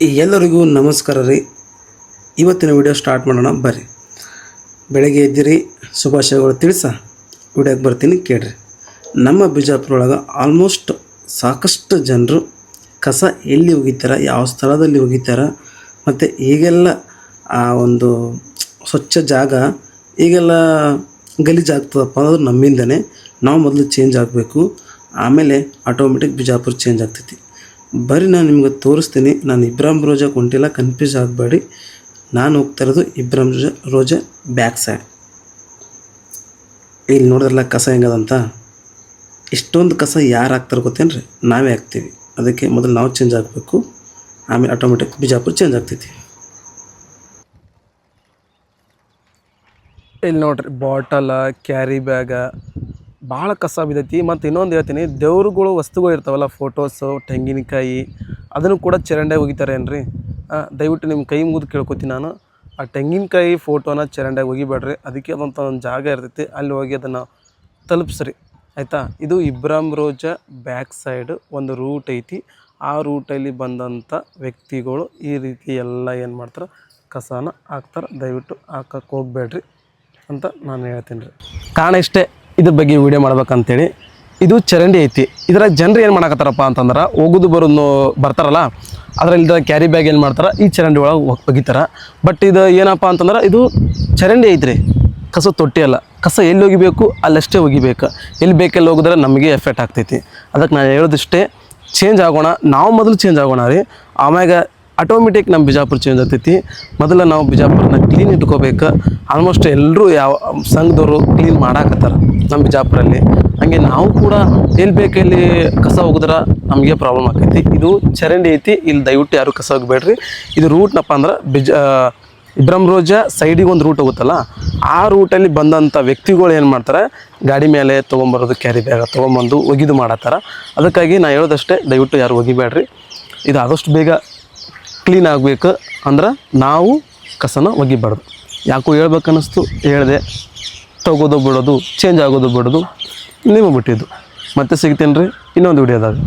ಎಲ್ಲರಿಗೂ ನಮಸ್ಕಾರ ರೀ. ಇವತ್ತಿನ ವಿಡಿಯೋ ಸ್ಟಾರ್ಟ್ ಮಾಡೋಣ ಬರ್ರಿ. ಬೆಳಗ್ಗೆ ಎದ್ದಿರಿ, ಶುಭಾಶಯಗಳು ತಿಳಿಸ ವಿಡಿಯೋಕ್ಕೆ ಬರ್ತೀನಿ ಕೇಳ್ರಿ. ನಮ್ಮ ಬಿಜಾಪುರ ಒಳಗೆ ಆಲ್ಮೋಸ್ಟ್ ಸಾಕಷ್ಟು ಜನರು ಕಸ ಎಲ್ಲಿ ಒಗಿತಾರೆ, ಯಾವ ಸ್ಥಳದಲ್ಲಿ ಒಗಿತಾರೆ, ಮತ್ತು ಈಗೆಲ್ಲ ಆ ಒಂದು ಸ್ವಚ್ಛ ಜಾಗ ಈಗೆಲ್ಲ ಗಲೀಜಾಗ್ತದಪ್ಪ ಅನ್ನೋದು ನಮ್ಮಿಂದನೇ. ನಾವು ಮೊದಲು ಚೇಂಜ್ ಆಗಬೇಕು, ಆಮೇಲೆ ಆಟೋಮೆಟಿಕ್ ಬಿಜಾಪುರ ಚೇಂಜ್ ಆಗ್ತೈತಿ. ಬರ್ರಿ ನಾನು ನಿಮ್ಗೆ ತೋರಿಸ್ತೀನಿ. ನಾನು ಇಬ್ರಾಹಿಂ ರೋಜಾ ಹೊಂಟಿಲ್ಲ, ಕನ್ಫ್ಯೂಸ್ ಆಗಬೇಡಿ. ನಾನು ಹೋಗ್ತಾ ಇರೋದು ಇಬ್ರಾಹಿಂ ರೋಜಾ ಬ್ಯಾಕ್ ಸೈಡ್. ಇಲ್ಲಿ ನೋಡಿದ್ರಲ್ಲ ಕಸ ಹೆಂಗದಂತ. ಇಷ್ಟೊಂದು ಕಸ ಯಾರು ಹಾಕ್ತಾರೆ ಗೊತ್ತೇನ್ರಿ? ನಾವೇ ಹಾಕ್ತೀವಿ. ಅದಕ್ಕೆ ಮೊದಲು ನಾವು ಚೇಂಜ್ ಆಗಬೇಕು, ಆಮೇಲೆ ಆಟೋಮೆಟಿಕ್ ಬಿಜಾಪುರ ಚೇಂಜ್ ಆಗ್ತೈತಿ. ಇಲ್ಲಿ ನೋಡ್ರಿ, ಬಾಟಲ, ಕ್ಯಾರಿ ಬ್ಯಾಗ ಭಾಳ ಕಸ ಬಿದ್ದೈತಿ. ಮತ್ತು ಇನ್ನೊಂದು ಹೇಳ್ತೀನಿ, ದೇವ್ರುಗಳು ವಸ್ತುಗಳು ಇರ್ತಾವಲ್ಲ, ಫೋಟೋಸು, ತೆಂಗಿನಕಾಯಿ, ಅದನ್ನು ಕೂಡ ಚರಂಡೆ ಒಗಿತಾರೆ ಏನ್ರಿ. ದಯವಿಟ್ಟು ನಿಮ್ಮ ಕೈ ಮುಗಿದು ಕೇಳ್ಕೊತೀನಿ ನಾನು, ಆ ತೆಂಗಿನಕಾಯಿ ಫೋಟೋನ ಚರಂಡ್ಯಾಗ ಒಗಿಬೇಡ್ರಿ. ಅದಕ್ಕೆ ಅದಂಥ ಒಂದು ಜಾಗ ಇರ್ತೈತಿ, ಅಲ್ಲಿ ಹೋಗಿ ಅದನ್ನು ತಲುಪಿಸ್ರಿ, ಆಯಿತಾ. ಇದು ಇಬ್ರಾಹಿಂ ರೋಜಾ ಬ್ಯಾಕ್ ಸೈಡ್ ಒಂದು ರೂಟ್ ಐತಿ. ಆ ರೂಟಲ್ಲಿ ಬಂದಂಥ ವ್ಯಕ್ತಿಗಳು ಈ ರೀತಿ ಎಲ್ಲ ಏನು ಮಾಡ್ತಾರೆ, ಕಸನ ಹಾಕ್ತಾರೆ. ದಯವಿಟ್ಟು ಹಾಕಕ್ಕೆ ಹೋಗ್ಬೇಡ್ರಿ ಅಂತ ನಾನು ಹೇಳ್ತೀನಿ ರೀ. ಕಾರಣ ಇಷ್ಟೇ, ಇದ್ರ ಬಗ್ಗೆ ವಿಡಿಯೋ ಮಾಡ್ಬೇಕಂತೇಳಿ. ಇದು ಚರಂಡಿ ಐತಿ. ಇದ್ರಾಗ ಜನರು ಏನು ಮಾಡಕತ್ತಾರಪ್ಪ ಅಂತಂದ್ರೆ, ಹೋಗೋದು ಬರೋದು ಬರ್ತಾರಲ್ಲ, ಅದರಲ್ಲಿ ಕ್ಯಾರಿ ಬ್ಯಾಗ್ ಏನು ಮಾಡ್ತಾರೆ, ಈ ಚರಂಡಿ ಒಳಗೆ ಒಗಿತಾರೆ. ಬಟ್ ಇದು ಏನಪ್ಪ ಅಂತಂದ್ರೆ, ಇದು ಚರಂಡಿ ಐತ್ರಿ, ಕಸ ತೊಟ್ಟಿ ಅಲ್ಲ. ಕಸ ಎಲ್ಲಿ ಒಗಿಬೇಕು ಅಲ್ಲಷ್ಟೇ ಒಗಿಬೇಕು. ಎಲ್ಲಿ ಬೇಕೆಲ್ಲಿ ಹೋಗಿದ್ರೆ ನಮಗೆ ಎಫೆಕ್ಟ್ ಆಗ್ತೈತಿ. ಅದಕ್ಕೆ ನಾನು ಹೇಳೋದಿಷ್ಟೇ, ಚೇಂಜ್ ಆಗೋಣ. ನಾವು ಮೊದಲು ಚೇಂಜ್ ಆಗೋಣ ರೀ, ಆಮ್ಯಾಗ ಆಟೋಮೆಟಿಕ್ ನಮ್ಮ ಬಿಜಾಪುರ ಚೇಂಜ್ ಆಗ್ತೈತಿ. ಮೊದಲು ನಾವು ಬಿಜಾಪುರನ ಕ್ಲೀನ್ ಇಟ್ಕೋಬೇಕು. ಆಲ್ಮೋಸ್ಟ್ ಎಲ್ಲರೂ ಯಾವ ಸಂಘದವರು ಕ್ಲೀನ್ ಮಾಡಾಕತ್ತಾರೆ ನಮ್ಮ ಬಿಜಾಪುರಲ್ಲಿ. ಹಾಗೆ ನಾವು ಕೂಡ ಎಲ್ಲಿ ಬೇಕೆಲ್ಲಿ ಕಸ ಹೋಗಿದ್ರೆ ನಮಗೆ ಪ್ರಾಬ್ಲಮ್ ಆಕೈತಿ. ಇದು ಚರಂಡಿ ಐತಿ, ಇಲ್ಲಿ ದಯವಿಟ್ಟು ಯಾರು ಕಸ ಹೋಗಬೇಡ್ರಿ. ಇದು ರೂಟ್ನಪ್ಪ ಅಂದ್ರೆ ಇಬ್ರಾಹಿಂ ರೋಜಾ ಸೈಡಿಗೆ ಒಂದು ರೂಟ್ ಹೋಗುತ್ತಲ್ಲ, ಆ ರೂಟಲ್ಲಿ ಬಂದಂಥ ವ್ಯಕ್ತಿಗಳು ಏನು ಮಾಡ್ತಾರೆ, ಗಾಡಿ ಮೇಲೆ ತೊಗೊಂಬರೋದು, ಕ್ಯಾರಿ ಬ್ಯಾಗ ತೊಗೊಂಬಂದು ಒಗಿದು ಮಾಡತ್ತಾರೆ. ಅದಕ್ಕಾಗಿ ನಾನು ಹೇಳೋದಷ್ಟೇ, ದಯವಿಟ್ಟು ಯಾರು ಒಗಿಬೇಡ್ರಿ. ಇದು ಆದಷ್ಟು ಬೇಗ ಕ್ಲೀನ್ ಆಗಬೇಕು. ಅಂದ್ರೆ ನಾವು ಕಸನ ಒಗಿಬಾರ್ದು. ಯಾಕೋ ಹೇಳ್ಬೇಕನ್ನಿಸ್ತು, ಹೇಳಿದೆ. ತಗೋದು ಬಿಡೋದು, ಚೇಂಜ್ ಆಗೋದು ಬಿಡೋದು ನಿಮಗೆ ಬಿಟ್ಟಿದ್ದು. ಮತ್ತೆ ಸಿಗ್ತೇನೆ ರೀ ಇನ್ನೊಂದು ವಿಡಿಯೋದಾಗ.